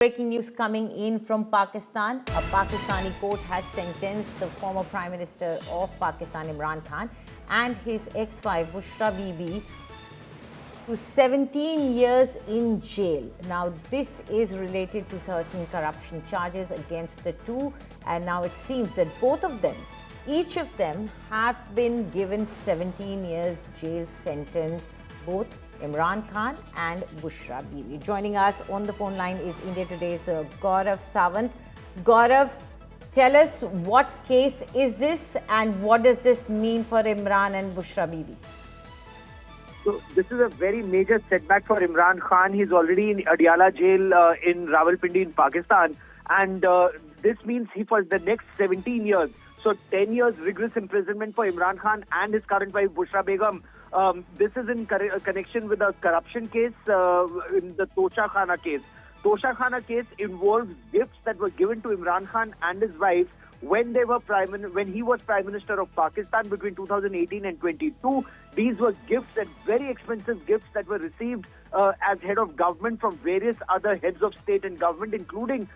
Breaking news coming in from Pakistan. A Pakistani court has sentenced the former Prime Minister of Pakistan, Imran Khan, and his ex-wife, Bushra Bibi, to 17 years in jail. Now, this is related to certain corruption charges against the two, and now it seems that each of them have been given 17 years jail sentence, both Imran Khan and Bushra Bibi. Joining us on the phone line is India Today's Gaurav Sawant. Gaurav, tell us, what case is this and what does this mean for Imran and Bushra Bibi? So this is a very major setback for Imran Khan. He's already in Adiala Jail in Rawalpindi in Pakistan, and this means he for the next 17 years. So 10 years rigorous imprisonment for Imran Khan and his current wife Bushra Begum. This is in connection with a corruption case in the Toshakhana case. Toshakhana case involves gifts that were given to Imran Khan and his wife when he was Prime Minister of Pakistan between 2018 and 22. These were gifts, and very expensive gifts that were received as head of government from various other heads of state and government, including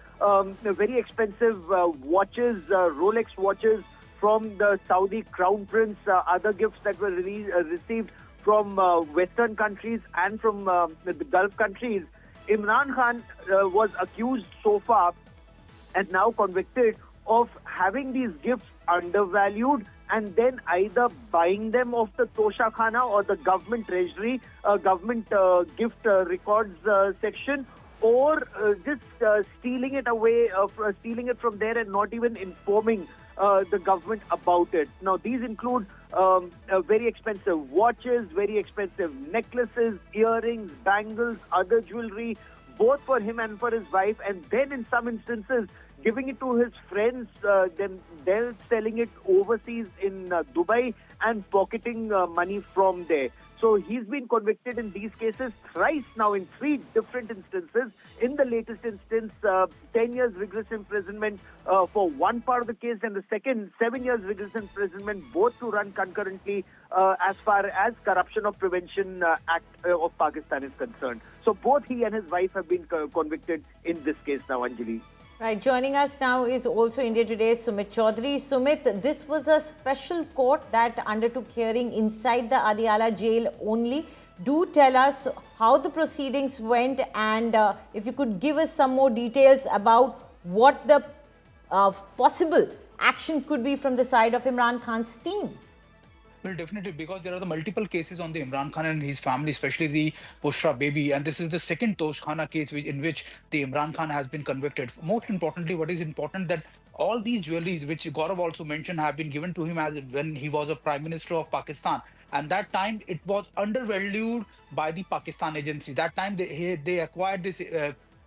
very expensive watches, Rolex watches from the Saudi Crown Prince, other gifts that were received from Western countries and from the Gulf countries. Imran Khan was accused so far and now convicted of having these gifts undervalued and then either buying them off the Toshakhana or the government treasury, government gift records section, or just stealing it away, stealing it from there and not even informing the government about it. Now, these include very expensive watches, very expensive necklaces, earrings, bangles, other jewelry, both for him and for his wife, and then in some instances giving it to his friends, then they're selling it overseas in Dubai and pocketing money from there. So he's been convicted in these cases thrice now in 3 different instances. In the latest instance, 10 years rigorous imprisonment for one part of the case, and the second, 7 years rigorous imprisonment, both to run concurrently as far as Corruption of Prevention Act of Pakistan is concerned. So both he and his wife have been convicted in this case now, Anjali. Right, joining us now is also India Today's Sumit Chaudhary. Sumit, this was a special court that undertook hearing inside the Adiala Jail only. Do tell us how the proceedings went, and if you could give us some more details about what the possible action could be from the side of Imran Khan's team. Well, definitely, because there are the multiple cases on the Imran Khan and his family, especially the Bushra Bibi, and this is the second Toshakhana case in which the Imran Khan has been convicted. Most importantly, what is important that all these jewelries, which Gaurav also mentioned, have been given to him as when he was a Prime Minister of Pakistan. And that time it was undervalued by the Pakistan agency. That time they acquired this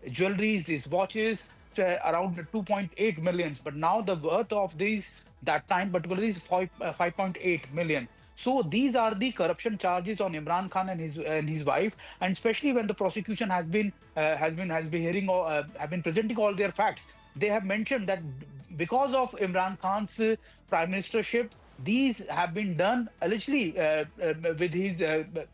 jewelries, these watches, around 2.8 millions. But now the worth of these that time particularly is 5.8 million. So these are the corruption charges on Imran Khan and his wife, and especially when the prosecution have been presenting all their facts. They have mentioned that because of Imran Khan's prime ministership, these have been done allegedly with his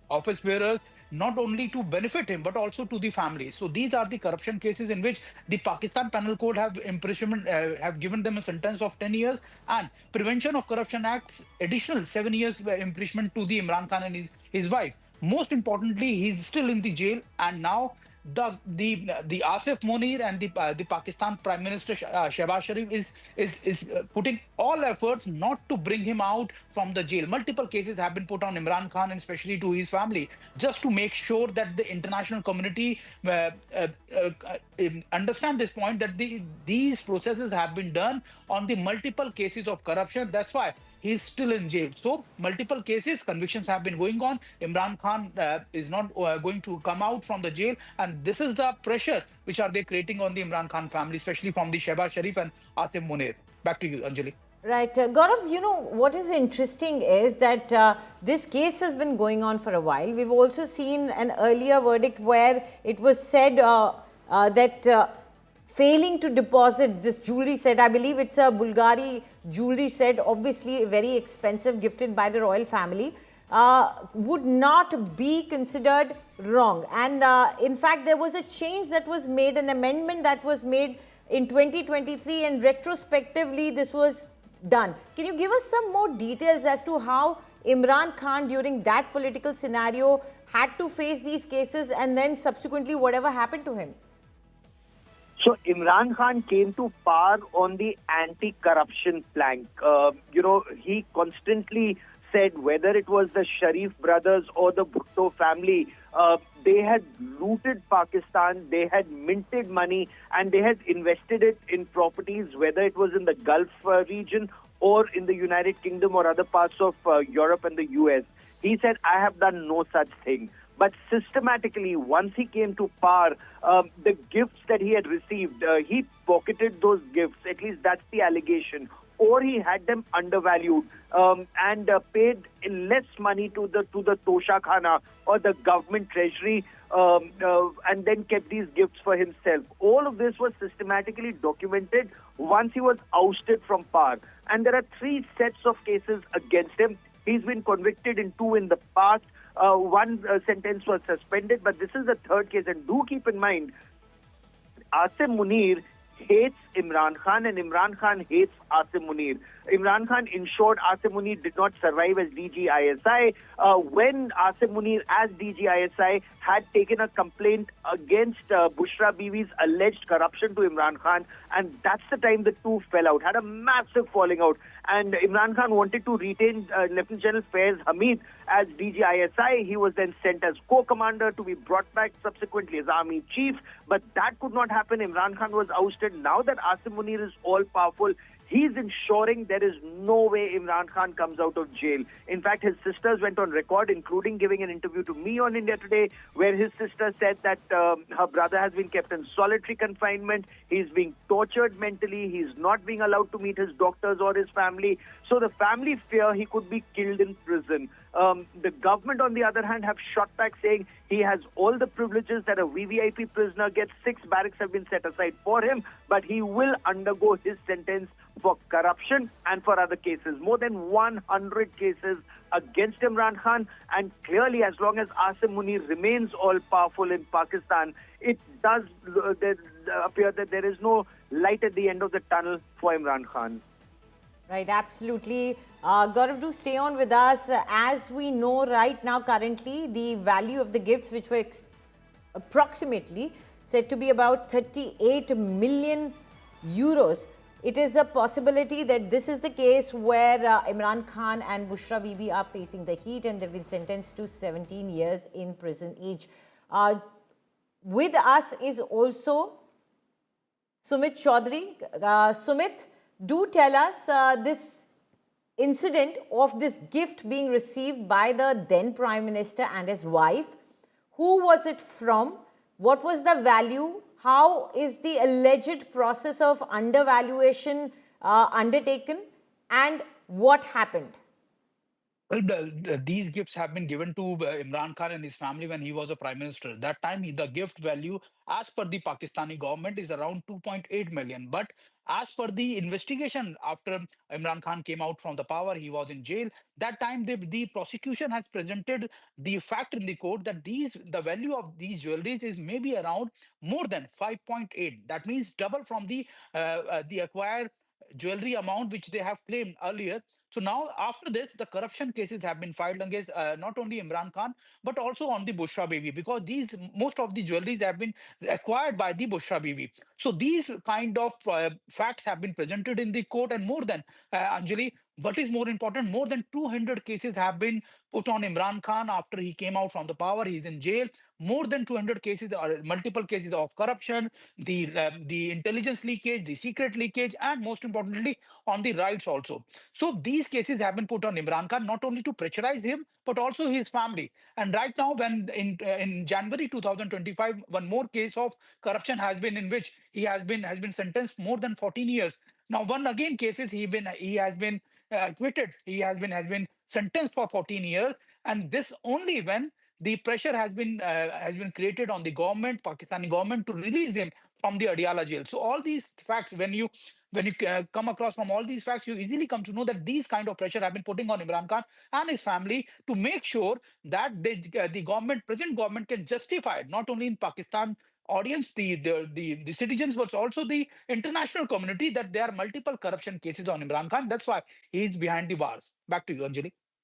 office bearers, not only to benefit him but also to the family. So these are the corruption cases in which the Pakistan Penal Code have imprisonment have given them a sentence of 10 years, and Prevention of Corruption Act's additional 7 years imprisonment to the Imran Khan and his wife. Most importantly, he's still in the jail, and now the Asim Munir and the Pakistan Prime Minister Shehbaz Sharif is putting all efforts not to bring him out from the jail. Multiple cases have been put on Imran Khan and especially to his family, just to make sure that the international community understand this point, that these processes have been done on the multiple cases of corruption. That's why he's still in jail. So multiple cases, convictions have been going on. Imran Khan is not going to come out from the jail, and this is the pressure which are they creating on the Imran Khan family, especially from the Shehbaz Sharif and Asim Munir. Back to you, Anjali. Right. Gaurav, you know, what is interesting is that this case has been going on for a while. We've also seen an earlier verdict where it was said that failing to deposit this jewelry set, I believe it's a Bulgari jewelry set, obviously very expensive, gifted by the royal family. would not be considered wrong. And in fact, there was a change that was made, an amendment that was made in 2023, and retrospectively this was done. Can you give us some more details as to how Imran Khan during that political scenario had to face these cases, and then subsequently whatever happened to him? So Imran Khan came to power on the anti-corruption plank. He constantly said whether it was the Sharif brothers or the Bhutto family, they had looted Pakistan, they had minted money, and they had invested it in properties, whether it was in the Gulf region or in the United Kingdom or other parts of Europe and the US. He said, I have done no such thing. But systematically, once he came to power, the gifts that he had received, he pocketed those gifts. At least that's the allegation. Or he had them undervalued and paid less money to the Toshakhana or the government treasury, and then kept these gifts for himself. All of this was systematically documented once he was ousted from power. And there are 3 sets of cases against him. He's been convicted in 2 in the past. One sentence was suspended, but this is the 3rd case. And do keep in mind, Asim Munir hates Imran Khan and Imran Khan hates Asim Munir. Imran Khan ensured Asim Munir did not survive as DGISI when Asim Munir as DGISI had taken a complaint against Bushra Bibi's alleged corruption to Imran Khan, and that's the time the two fell out, had a massive falling out. And Imran Khan wanted to retain Lieutenant General Faiz Hamid as DGISI. He was then sent as co-commander to be brought back subsequently as army chief, but that could not happen. Imran Khan was ousted. Now that Asim Munir is all-powerful, he's ensuring there is no way Imran Khan comes out of jail. In fact, his sisters went on record, including giving an interview to me on India Today, where his sister said that her brother has been kept in solitary confinement. He's being tortured mentally. He's not being allowed to meet his doctors or his family. So the family fear he could be killed in prison. The government, on the other hand, have shot back saying he has all the privileges that a VVIP prisoner gets. 6 barracks have been set aside for him, but he will undergo his sentence for corruption and for other cases. More than 100 cases against Imran Khan, and clearly as long as Asim Munir remains all-powerful in Pakistan, it does appear that there is no light at the end of the tunnel for Imran Khan. Right, absolutely. Gaurav, do stay on with us. As we know right now, currently, the value of the gifts, which were approximately said to be about 38 million euros, it is a possibility that this is the case where Imran Khan and Bushra Bibi are facing the heat, and they've been sentenced to 17 years in prison each. With us is also Sumit Chaudhary. Sumit, do tell us this incident of this gift being received by the then Prime Minister and his wife. Who was it from? What was the value? How is the alleged process of undervaluation undertaken? And what happened? Well, these gifts have been given to Imran Khan and his family when he was a prime minister. That time, the gift value, as per the Pakistani government, is around 2.8 million. But as per the investigation, after Imran Khan came out from the power, he was in jail. That time, the prosecution has presented the fact in the court that the value of these jewelries is maybe around more than 5.8. That means double from the acquired jewelry amount which they have claimed earlier. So now, after this, the corruption cases have been filed against not only Imran Khan but also on the Bushra Bibi, because these most of the jewelries have been acquired by the Bushra Bibi. So these kind of facts have been presented in the court, and more than Anjali, what is more important, more than 200 cases have been put on Imran Khan after he came out from the power. He's in jail. More than 200 cases, or multiple cases of corruption, the intelligence leakage, the secret leakage, and most importantly, on the rights also. So these cases have been put on Imran Khan not only to pressurize him but also his family. And right now, when in January 2025, one more case of corruption has been, in which he has been sentenced more than 14 years. Now, one again cases he has been acquitted. He has been sentenced for 14 years, and this only when the pressure has been created on the government, Pakistani government, to release him from the Adiala jail. So all these facts, when you when you come across from all these facts, you easily come to know that these kind of pressure have been putting on Imran Khan and his family to make sure that the government, present government, can justify it, not only in Pakistan audience, the citizens, but also the international community, that there are multiple corruption cases on Imran Khan. That's why he's behind the bars. Back to you, Anjali.